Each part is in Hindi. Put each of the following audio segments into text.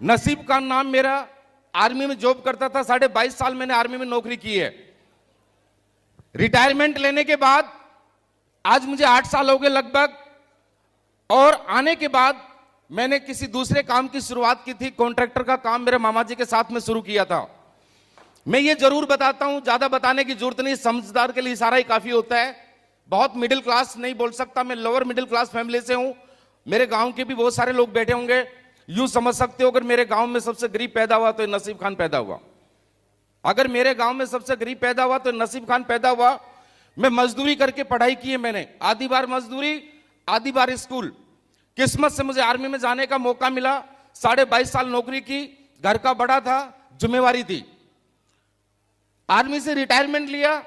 नसीब का नाम मेरा, आर्मी में जॉब करता था, 22.5 साल मैंने आर्मी में नौकरी की है। रिटायरमेंट लेने के बाद आज मुझे 8 साल हो गए लगभग, और आने के बाद मैंने किसी दूसरे काम की शुरुआत की थी। कॉन्ट्रैक्टर का काम मेरे मामा जी के साथ में शुरू किया था। मैं ये जरूर बताता हूं, ज्यादा बताने की जरूरत नहीं, समझदार के लिए इशारा ही काफी होता है। बहुत मिडिल क्लास नहीं बोल सकता, मैं लोअर मिडिल क्लास फैमिली से हूं। मेरे गांव के भी बहुत सारे लोग बैठे होंगे। यूं समझ सकते हो, अगर मेरे गांव में सबसे गरीब पैदा हुआ तो नसीब खान पैदा हुआ। अगर मेरे गांव में सबसे गरीब पैदा हुआ तो नसीब खान पैदा हुआ। मैं मजदूरी करके पढ़ाई की है मैंने, आधी बार मजदूरी आधी बार स्कूल। किस्मत से मुझे आर्मी में जाने का मौका मिला। 22.5 साल नौकरी की, घर का बड़ा था, जिम्मेवारी थी। आर्मी से रिटायरमेंट लिया,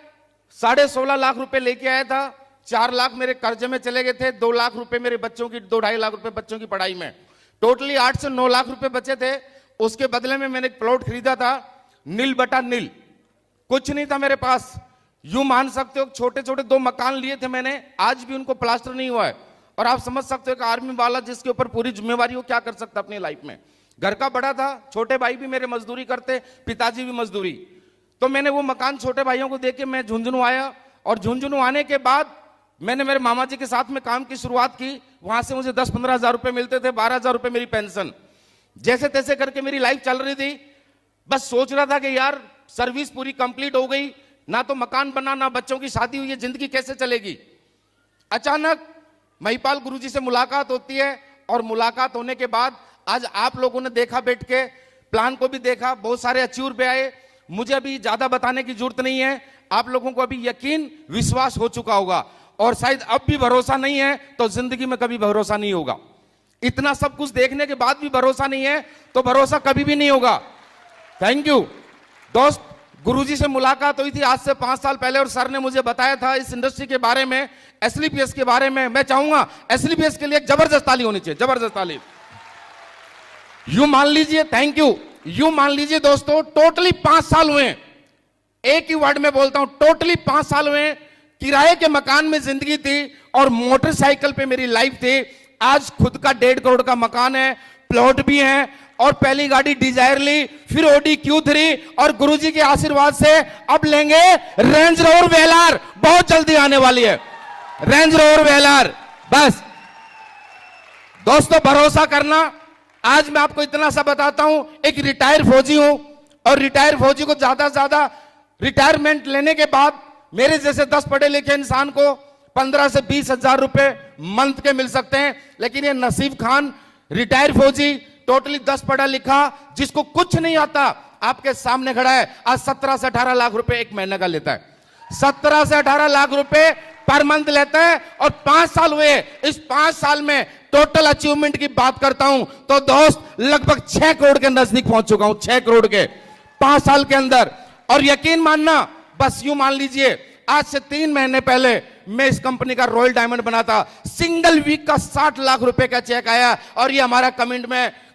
16.5 लाख रुपए लेके आया था। 4 लाख मेरे कर्जे में चले गए थे, 2 लाख रुपए मेरे बच्चों की, 2-2.5 लाख रुपए बच्चों की पढ़ाई में, टोटली 8 से 9 लाख रुपए बचे थे। उसके बदले में मैंने एक प्लॉट खरीदा था, नील बटा नील, कुछ नहीं था मेरे पास। यूं मान सकते हो, छोटे छोटे 2 मकान लिए थे मैंने, आज भी उनको प्लास्टर नहीं हुआ है। और आप समझ सकते हो कि आर्मी वाला जिसके ऊपर पूरी जिम्मेवारी हो, क्या कर सकता अपनी लाइफ में। घर का बड़ा था, छोटे भाई भी मेरे मजदूरी करते, पिताजी भी मजदूरी। तो मैंने वो मकान छोटे भाइयों को देके मैं झुंझुनू आया, और झुंझुनू आने के बाद मैंने मेरे मामा जी के साथ में काम की शुरुआत की। वहां से मुझे 10-15 हजार रुपए मिलते थे, 12 हजार रुपए मेरी पेंशन। जैसे तैसे करके मेरी लाइफ चल रही थी। बस सोच रहा था कि यार सर्विस पूरी कंप्लीट हो गई, ना तो मकान बना, ना बच्चों की शादी हुई है, जिंदगी कैसे चलेगी। अचानक महिपाल गुरुजी से मुलाकात होती है, और मुलाकात होने के बाद आज आप लोगों ने देखा, बैठ के प्लान को भी देखा, बहुत सारे अचीवर पे आए। मुझे अभी ज्यादा बताने की जरूरत नहीं है, आप लोगों को अभी यकीन विश्वास हो चुका होगा, और शायद अब भी भरोसा नहीं है तो जिंदगी में कभी भरोसा नहीं होगा। इतना सब कुछ देखने के बाद भी भरोसा नहीं है तो भरोसा कभी भी नहीं होगा। थैंक यू दोस्त। गुरुजी से मुलाकात हुई थी आज से 5 साल पहले, और सर ने मुझे बताया था इस इंडस्ट्री के बारे में, एसलीपीएस के बारे में। मैं चाहूंगा एसलीपीएस के लिए एक जबरदस्त ताली होनी चाहिए, जबरदस्त ताली। यूं मान लीजिए, थैंक यू। यूं मान लीजिए दोस्तों, टोटली 5 साल हुए, एक ही वर्ड में बोलता हूं, टोटली 5 साल हुए। किराए के मकान में जिंदगी थी, और मोटरसाइकिल पे मेरी लाइफ थी। आज खुद का 1.5 करोड़ का मकान है, प्लॉट भी है, और पहली गाड़ी डिजायर ली, फिर ऑडी Q3, और गुरुजी के आशीर्वाद से अब लेंगे रेंज रोवर वेलार, बहुत जल्दी आने वाली है रेंज रोवर वेलार। बस दोस्तों भरोसा करना। आज मैं आपको इतना सा बताता हूं, एक रिटायर फौजी हूं, और रिटायर फौजी को ज्यादा से ज्यादा रिटायरमेंट लेने के बाद मेरे जैसे 10 पढ़े लिखे इंसान को 15 से 20 हजार रुपए मंथ के मिल सकते हैं। लेकिन ये नसीब खान रिटायर फौजी, टोटली 10 पढ़ा लिखा, जिसको कुछ नहीं आता, आपके सामने खड़ा है, आज 17 से 18 लाख रुपए एक महीने का लेता है। 17 से 18 लाख रुपए पर मंथ लेता है, और 5 साल हुए। इस 5 साल में टोटल अचीवमेंट की बात करता हूं तो दोस्त लगभग 6 करोड़ के नजदीक पहुंच चुका हूं, 6 करोड़ के 5 साल के अंदर। और यकीन मानना, बस यूं मान लीजिए, आज से 3 महीने पहले मैं इस कंपनी का रॉयल डायमंड बना था। सिंगल वीक का 60 लाख रुपए का चेक आया, और ये हमारा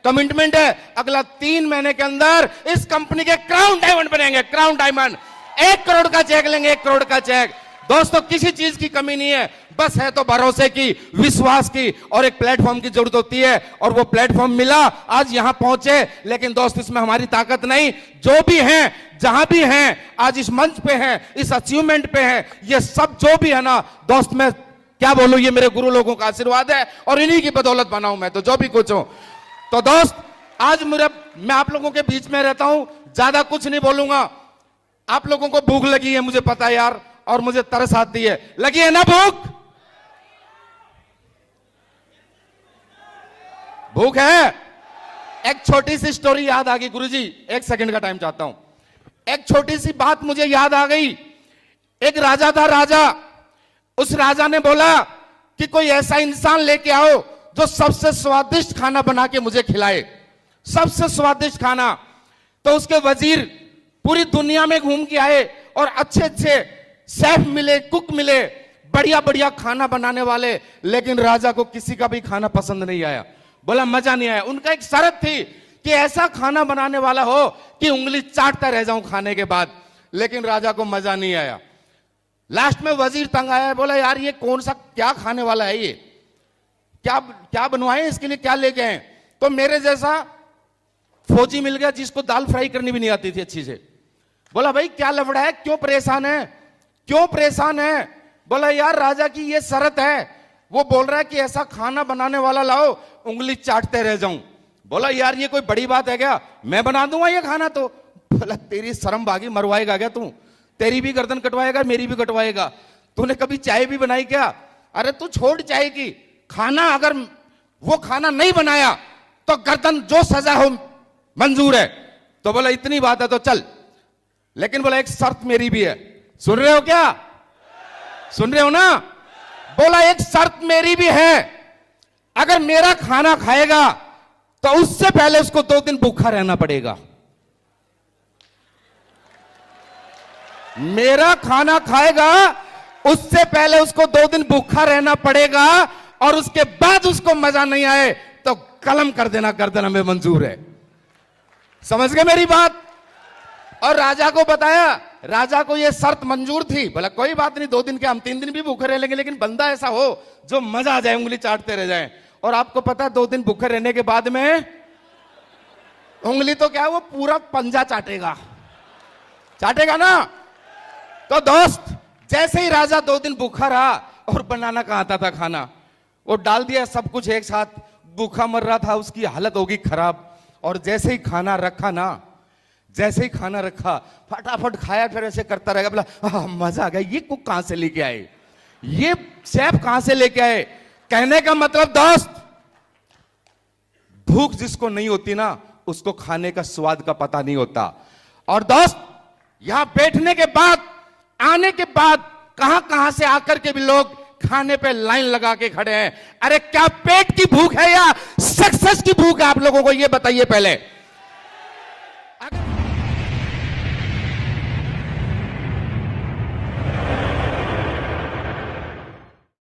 कमिटमेंट है, अगला 3 महीने के अंदर इस कंपनी के क्राउन डायमंड बनेंगे, क्राउन डायमंड। 1 करोड़ का चेक लेंगे, 1 करोड़ का चेक। दोस्तों किसी चीज की कमी नहीं है, बस है तो भरोसे की, विश्वास की, और एक प्लेटफॉर्म की जरूरत होती है। और वो प्लेटफॉर्म मिला, आज यहां पहुंचे। लेकिन दोस्त इसमें हमारी ताकत नहीं, जो भी हैं, जहां भी हैं, आज इस मंच पे हैं, इस अचीवमेंट पे हैं, ये सब जो भी है ना दोस्त, मैं क्या बोलूं, ये मेरे गुरु लोगों का आशीर्वाद है, और इन्हीं की बदौलत बना हूं मैं, तो जो भी कुछ हूं। तो दोस्त आज मैं आप लोगों के बीच में रहता हूं, ज्यादा कुछ नहीं बोलूंगा। आप लोगों को भूख लगी है, मुझे पता है यार, और मुझे तरस आती है, लगी है ना भूख? भूख है। एक छोटी सी स्टोरी याद आ गई गुरुजी, 1 सेकंड का टाइम चाहता हूं। एक छोटी सी बात मुझे याद आ गई। एक राजा था, राजा। उस राजा ने बोला कि कोई ऐसा इंसान लेके आओ जो सबसे स्वादिष्ट खाना बना के मुझे खिलाए, सबसे स्वादिष्ट खाना। तो उसके वजीर पूरी दुनिया में घूम के आए, और अच्छे अच्छे शेफ मिले, कुक मिले, बढ़िया बढ़िया खाना बनाने वाले। लेकिन राजा को किसी का भी खाना पसंद नहीं आया, बोला मजा नहीं आया। उनका एक शर्त थी कि ऐसा खाना बनाने वाला हो कि उंगली चाटता रह जाऊं खाने के बाद। लेकिन राजा को मजा नहीं आया। लास्ट में वजीर तंग आया, बोला यार ये कौन सा क्या खाने वाला है, ये क्या बनवाए, इसके लिए क्या लेके आए? तो मेरे जैसा फौजी मिल गया जिसको दाल फ्राई करनी भी नहीं आती थी अच्छी से। बोला भाई क्या लफड़ा है, क्यों परेशान है, क्यों परेशान है? बोला यार राजा की ये शर्त है, वो बोल रहा है कि ऐसा खाना बनाने वाला लाओ उंगली चाटते रह जाऊं। बोला यार ये कोई बड़ी बात है क्या, मैं बना दूंगा ये खाना तो। बोला तेरी शर्म बागी, मरवाएगा क्या तू? तेरी भी गर्दन कटवाएगा, मेरी भी कटवाएगा। तूने कभी चाय भी बनाई क्या? अरे तू छोड़ चाय की, खाना अगर वो खाना नहीं बनाया तो गर्दन जो सजा हो मंजूर है। तो बोला इतनी बात है तो चल, लेकिन बोला एक शर्त मेरी भी है। सुन रहे हो क्या, सुन रहे हो ना? बोला एक शर्त मेरी भी है, अगर मेरा खाना खाएगा तो उससे पहले उसको 2 दिन भूखा रहना पड़ेगा। मेरा खाना खाएगा उससे पहले उसको 2 दिन भूखा रहना पड़ेगा, और उसके बाद उसको मजा नहीं आए तो कलम कर देना, गर्दन हमें मंजूर है। समझ गए मेरी बात? और राजा को बताया, राजा को यह शर्त मंजूर थी। बोला कोई बात नहीं, 2 दिन के हम 3 दिन भी भूखे रह लेंगे, लेकिन बंदा ऐसा हो जो मजा आ जाए, उंगली चाटते रह जाए। और आपको पता है 2 दिन भूखे रहने के बाद में उंगली तो क्या, वो पूरा पंजा चाटेगा, चाटेगा ना। तो दोस्त जैसे ही राजा 2 दिन भूखा रहा, और बनाना कहां आता था खाना, वो डाल दिया सब कुछ एक साथ, भूखा मर रहा था, उसकी हालत होगी खराब। और जैसे ही खाना रखा ना, जैसे ही खाना रखा फटाफट खाया, फिर ऐसे करता रहेगा। बोला मजा आ गया, ये कुक कहां से लेके आए, ये शेफ कहां से लेके आए? कहने का मतलब दोस्त, भूख जिसको नहीं होती ना, उसको खाने का स्वाद का पता नहीं होता। और दोस्त यहां बैठने के बाद, आने के बाद कहां कहां से आकर के भी लोग खाने पे लाइन लगा के खड़े हैं। अरे क्या पेट की भूख है या सक्सेस की भूख है आप लोगों को, ये बताइए पहले।